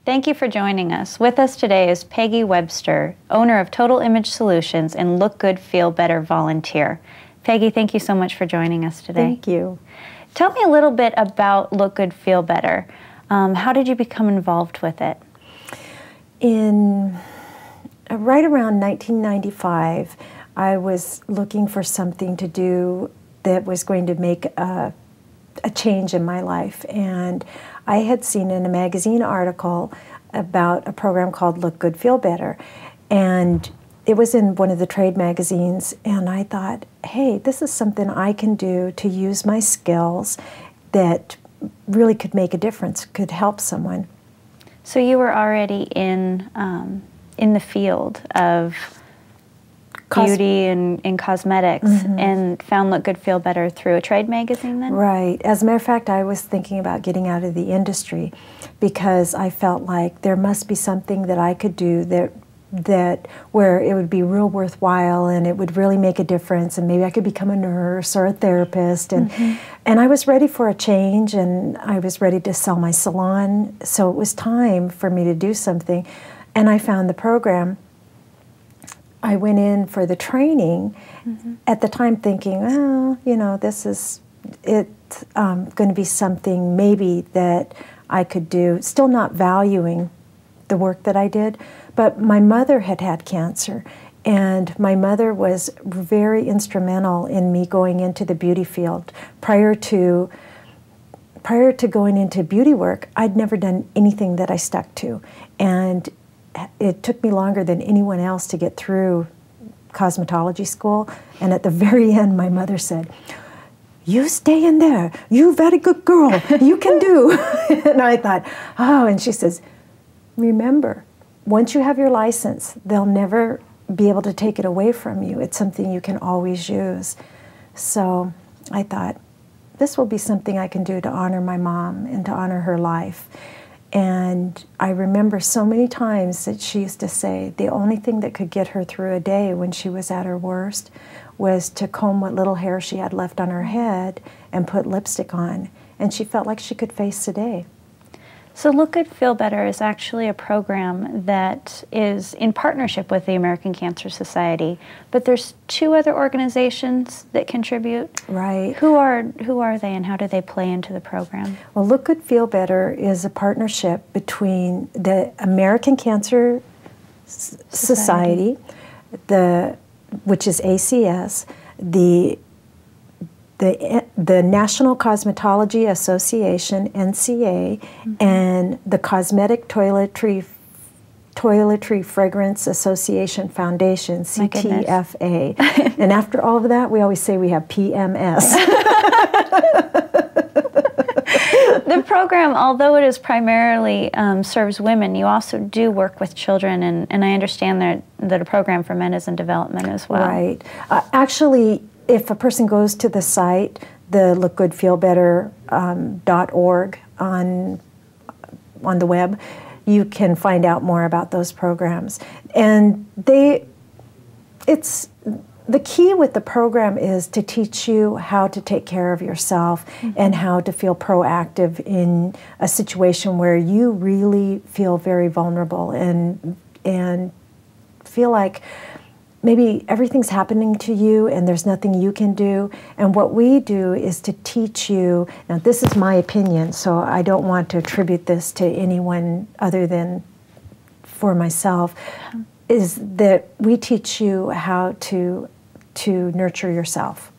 Thank you for joining us. With us today is Peggy Webster, owner of Total Image Solutions and Look Good, Feel Better volunteer. Peggy, thank you so much for joining us today. Thank you. Tell me a little bit about Look Good, Feel Better. How did you become involved with it? In right around 1995, I was looking for something to do that was going to make a change in my life, and I had seen in a magazine article about a program called Look Good, Feel Better, and it was in one of the trade magazines, and I thought, hey, this is something I can do to use my skills that really could make a difference, could help someone. So you were already in the field of beauty and cosmetics, and found Look Good, Feel Better through a trade magazine then? Right. As a matter of fact, I was thinking about getting out of the industry because I felt like there must be something that I could do that where it would be real worthwhile and it would really make a difference, and maybe I could become a nurse or a therapist, and I was ready for a change, and I was ready to sell my salon, so it was time for me to do something, and I found the program. I went in for the training at the time thinking, oh, you know, this is going to be something maybe that I could do, still not valuing the work that I did. But my mother had had cancer, and my mother was very instrumental in me going into the beauty field. Prior to going into beauty work, I'd never done anything that I stuck to, and it took me longer than anyone else to get through cosmetology school. And at the very end, my mother said, "You stay in there. You very good girl. You can do." And I thought, oh, and she says, "Remember, once you have your license, they'll never be able to take it away from you. It's something you can always use." So I thought, this will be something I can do to honor my mom and to honor her life. And I remember so many times that she used to say the only thing that could get her through a day when she was at her worst was to comb what little hair she had left on her head and put lipstick on. And she felt like she could face the day. So Look Good, Feel Better is actually a program that is in partnership with the American Cancer Society, but there's two other organizations that contribute. Right. Who are they, and how do they play into the program? Well, Look Good, Feel Better is a partnership between the American Cancer Society, which is ACS, the National Cosmetology Association, NCA, and the Cosmetic Toiletry Fragrance Association Foundation, CTFA. And after all of that, we always say we have PMS. The program, although it is primarily serves women, you also do work with children, and I understand that a program for men is in development as well. Right. Actually, if a person goes to the site, the lookgoodfeelbetter.org on the web, you can find out more about those programs. And the key with the program is to teach you how to take care of yourself and how to feel proactive in a situation where you really feel very vulnerable and feel like maybe everything's happening to you and there's nothing you can do. And what we do is to teach you, now this is my opinion, so I don't want to attribute this to anyone other than for myself, is that we teach you how to nurture yourself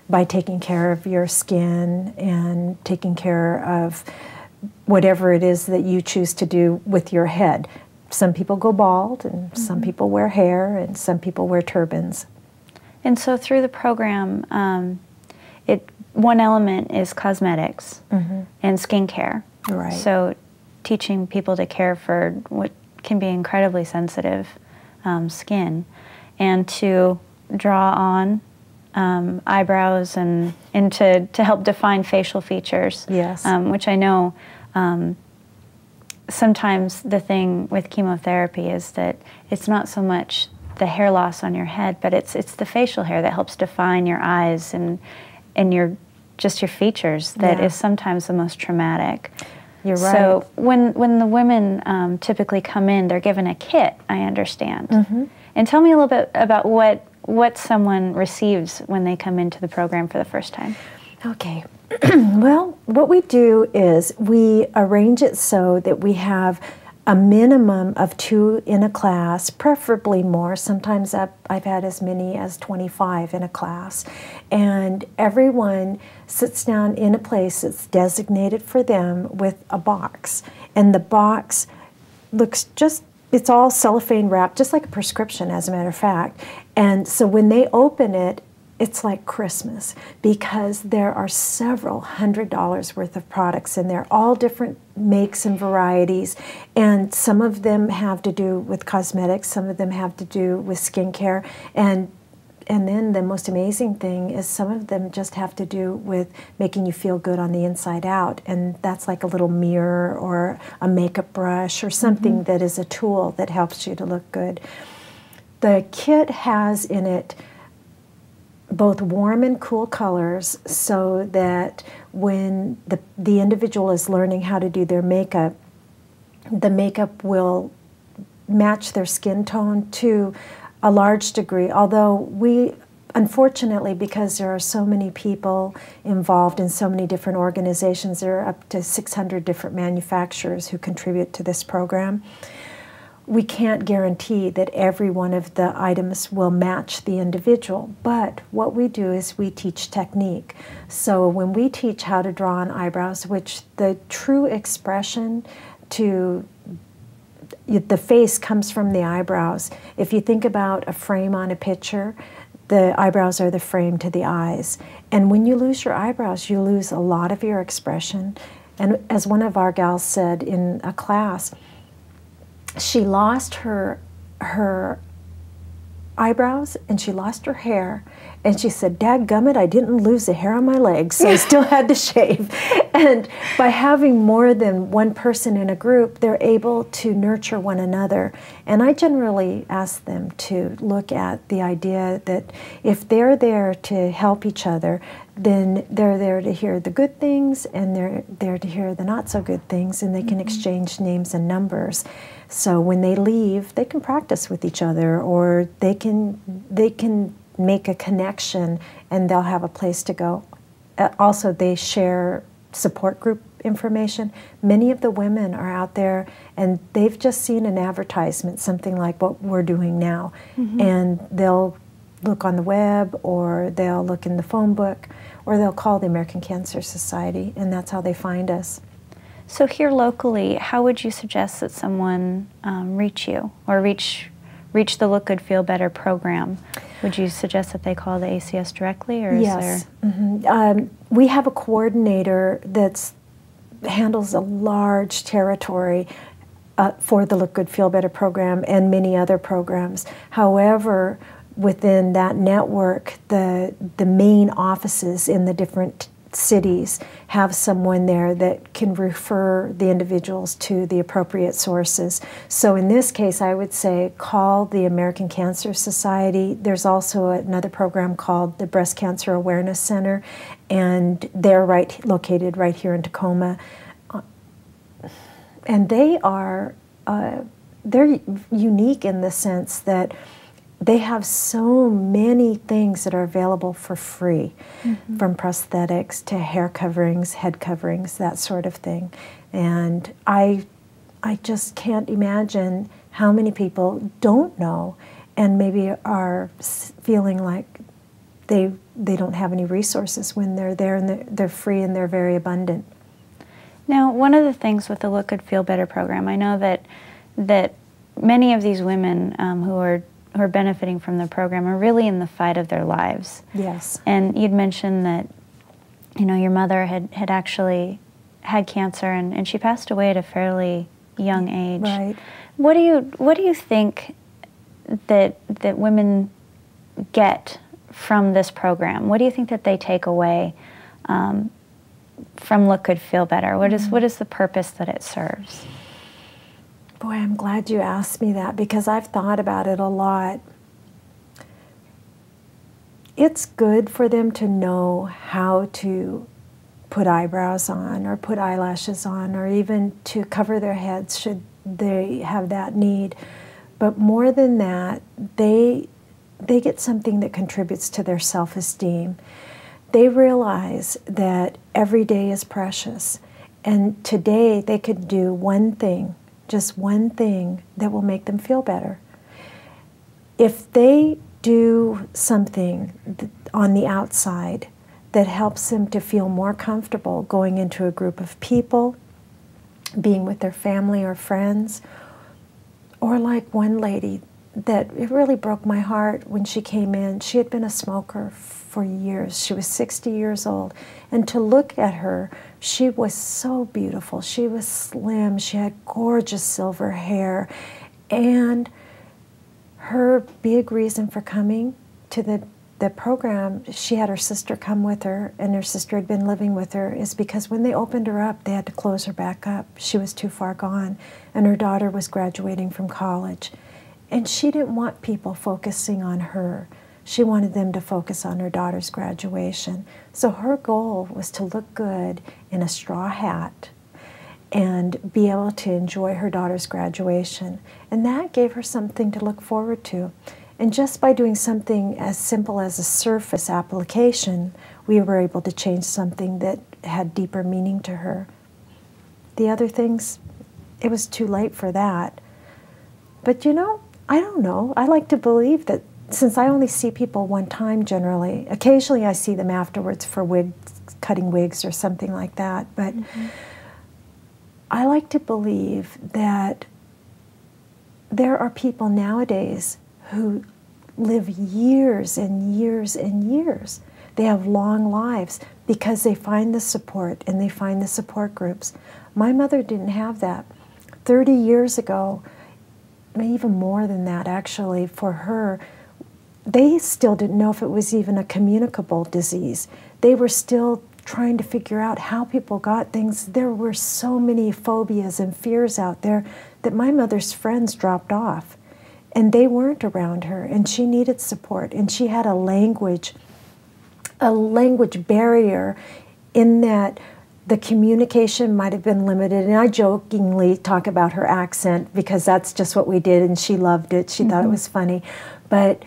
by taking care of your skin and taking care of whatever it is that you choose to do with your head. Some people go bald, and some people wear hair, and some people wear turbans. And so through the program, one element is cosmetics and skincare. Right. So teaching people to care for what can be incredibly sensitive skin, and to draw on eyebrows and to help define facial features. Yes. Which I know sometimes the thing with chemotherapy is that it's not so much the hair loss on your head, but it's the facial hair that helps define your eyes and your features that is sometimes the most traumatic. You're right. So when the women typically come in, they're given a kit, I understand. And tell me a little bit about what someone receives when they come into the program for the first time. Okay. Well, what we do is we arrange it so that we have a minimum of 2 in a class, preferably more. Sometimes I've had as many as 25 in a class. And everyone sits down in a place that's designated for them with a box. And the box looks it's all cellophane wrapped, just like a prescription, as a matter of fact. And so when they open it, it's like Christmas, because there are several $100s worth of products in there, all different makes and varieties, and some of them have to do with cosmetics, some of them have to do with skincare, and then the most amazing thing is some of them just have to do with making you feel good on the inside out, and that's like a little mirror or a makeup brush or something that is a tool that helps you to look good. The kit has in it both warm and cool colors, so that when the individual is learning how to do their makeup, the makeup will match their skin tone to a large degree. Although we, unfortunately, because there are so many people involved in so many different organizations, there are up to 600 different manufacturers who contribute to this program. We can't guarantee that every one of the items will match the individual, but what we do is we teach technique. So when we teach how to draw on eyebrows, which the true expression to the face comes from the eyebrows. If you think about a frame on a picture, the eyebrows are the frame to the eyes. And when you lose your eyebrows, you lose a lot of your expression. And as one of our gals said in a class, she lost her eyebrows and she lost her hair, and she said, "Dadgummit, I didn't lose the hair on my legs, so I still had to shave." And by having more than one person in a group, they're able to nurture one another. And I generally ask them to look at the idea that if they're there to help each other, then they're there to hear the good things and they're there to hear the not so good things, and they can exchange names and numbers. So when they leave, they can practice with each other, or they can make a connection and they'll have a place to go. Also, they share support group information. Many of the women are out there and they've just seen an advertisement, something like what we're doing now, and they'll look on the web, or they'll look in the phone book, or they'll call the American Cancer Society, and that's how they find us. So here locally, how would you suggest that someone reach you, or reach the Look Good, Feel Better program? Would you suggest that they call the ACS directly, or Yes. is there? We have a coordinator that handles a large territory for the Look Good, Feel Better program and many other programs. However, within that network, the main offices in the different cities have someone there that can refer the individuals to the appropriate sources. So in this case, I would say call the American Cancer Society. There's also another program called the Breast Cancer Awareness Center, and they're located right here in Tacoma. And they are they're unique in the sense that they have so many things that are available for free, from prosthetics to hair coverings, head coverings, that sort of thing. And I just can't imagine how many people don't know and maybe are feeling like they don't have any resources when they're there, and they're free and they're very abundant. Now, one of the things with the Look Good, Feel Better program, I know that many of these women who are benefiting from the program are really in the fight of their lives. Yes. And you'd mentioned that, you know, your mother had actually had cancer, and she passed away at a fairly young age. Right. What do you think that women get from this program? What do you think that they take away from Look Good, Feel Better? What is the purpose that it serves? Boy, I'm glad you asked me that, because I've thought about it a lot. It's good for them to know how to put eyebrows on or put eyelashes on, or even to cover their heads should they have that need. But more than that, they get something that contributes to their self-esteem. They realize that every day is precious, and today they could do one thing, just one thing that will make them feel better. If they do something on the outside that helps them to feel more comfortable going into a group of people, being with their family or friends, or like one lady that it really broke my heart when she came in. She had been a smoker for years. She was 60 years old. And to look at her, she was so beautiful. She was slim. She had gorgeous silver hair. And her big reason for coming to the program, she had her sister come with her, and her sister had been living with her, is because when they opened her up, they had to close her back up. She was too far gone, and her daughter was graduating from college. And she didn't want people focusing on her. She wanted them to focus on her daughter's graduation. So her goal was to look good in a straw hat and be able to enjoy her daughter's graduation. And that gave her something to look forward to. And just by doing something as simple as a surface application, we were able to change something that had deeper meaning to her. The other things, it was too late for that. But you know, I don't know. I like to believe that since I only see people one time generally, occasionally I see them afterwards for cutting wigs or something like that, but I like to believe that there are people nowadays who live years and years and years. They have long lives because they find the support and they find the support groups. My mother didn't have that. 30 years ago, maybe even more than that actually, for her, they still didn't know if it was even a communicable disease. They were still trying to figure out how people got things. There were so many phobias and fears out there that my mother's friends dropped off. And they weren't around her, and she needed support, and she had a language barrier in that the communication might have been limited. And I jokingly talk about her accent because that's just what we did, and she loved it. She thought it was funny. But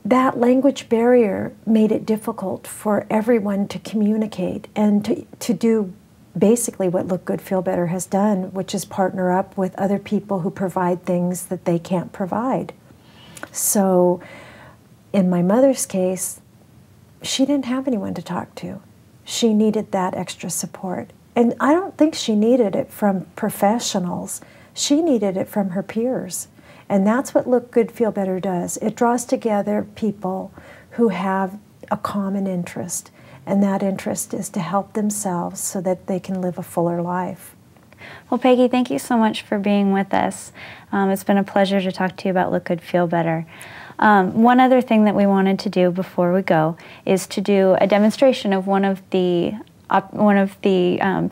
that language barrier made it difficult for everyone to communicate and to do basically what Look Good, Feel Better has done, which is partner up with other people who provide things that they can't provide. So in my mother's case, she didn't have anyone to talk to. She needed that extra support. And I don't think she needed it from professionals. She needed it from her peers. And that's what Look Good, Feel Better does. It draws together people who have a common interest. And that interest is to help themselves so that they can live a fuller life. Well, Peggy, thank you so much for being with us. It's been a pleasure to talk to you about Look Good, Feel Better. One other thing that we wanted to do before we go is to do a demonstration of one of the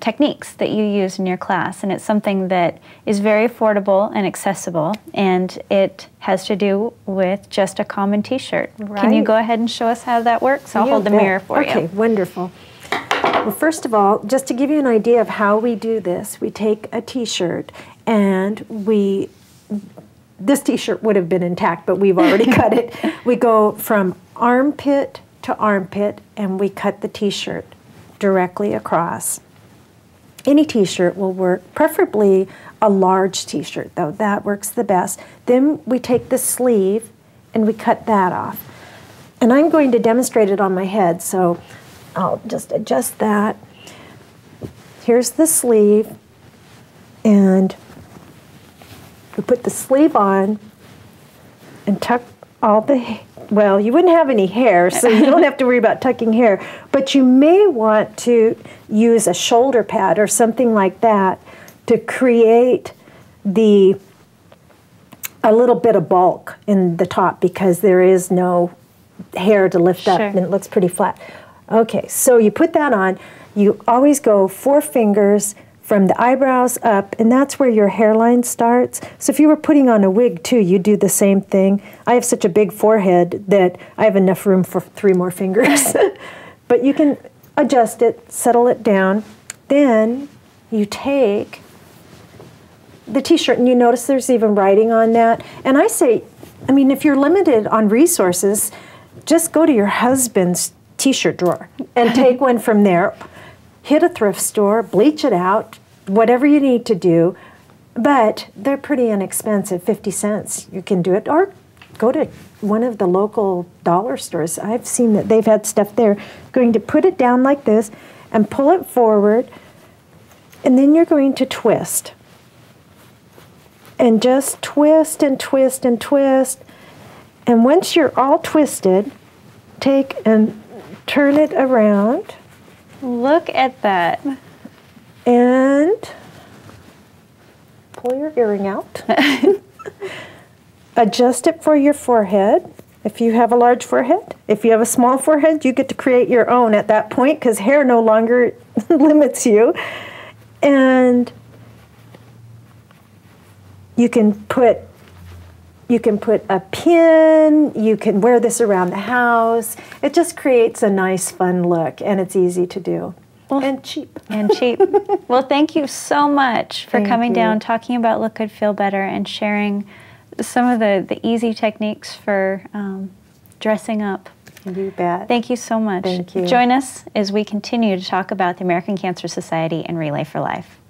techniques that you use in your class, and it's something that is very affordable and accessible, and it has to do with just a common t-shirt. Right. Can you go ahead and show us how that works? I'll hold the mirror for you. Okay, wonderful. Well, first of all, just to give you an idea of how we do this, we take a t-shirt and this t-shirt would have been intact, but we've already cut it. We go from armpit to armpit and we cut the t-shirt directly across. Any t-shirt will work, preferably a large t-shirt though, that works the best. Then we take the sleeve and we cut that off. And I'm going to demonstrate it on my head, so I'll just adjust that. Here's the sleeve, and we put the sleeve on and tuck all the, well, you wouldn't have any hair, so you don't have to worry about tucking hair, but you may want to use a shoulder pad or something like that to create a little bit of bulk in the top because there is no hair to lift up and it looks pretty flat. Okay, so you put that on. You always go 4 fingers from the eyebrows up, and that's where your hairline starts. So if you were putting on a wig too, you do the same thing. I have such a big forehead that I have enough room for 3 more fingers. But you can adjust it, settle it down. Then you take the t-shirt, and you notice there's even writing on that. And I say, I mean, if you're limited on resources, just go to your husband's t-shirt drawer and take one from there. Hit a thrift store, bleach it out, whatever you need to do. But they're pretty inexpensive, 50 cents. You can do it. Or go to one of the local dollar stores. I've seen that they've had stuff there. Going to put it down like this and pull it forward. And then you're going to twist. And just twist and twist and twist. And once you're all twisted, take and turn it around. Look at that. And pull your earring out. Adjust it for your forehead. If you have a large forehead. If you have a small forehead, you get to create your own at that point, because hair no longer limits you. And you can put a pin, you can wear this around the house. It just creates a nice, fun look, and it's easy to do. Well, and cheap. And cheap. Well, thank you so much for coming down, talking about Look Good, Feel Better, and sharing some of the easy techniques for dressing up. You bet. Thank you so much. Thank you. Join us as we continue to talk about the American Cancer Society and Relay for Life.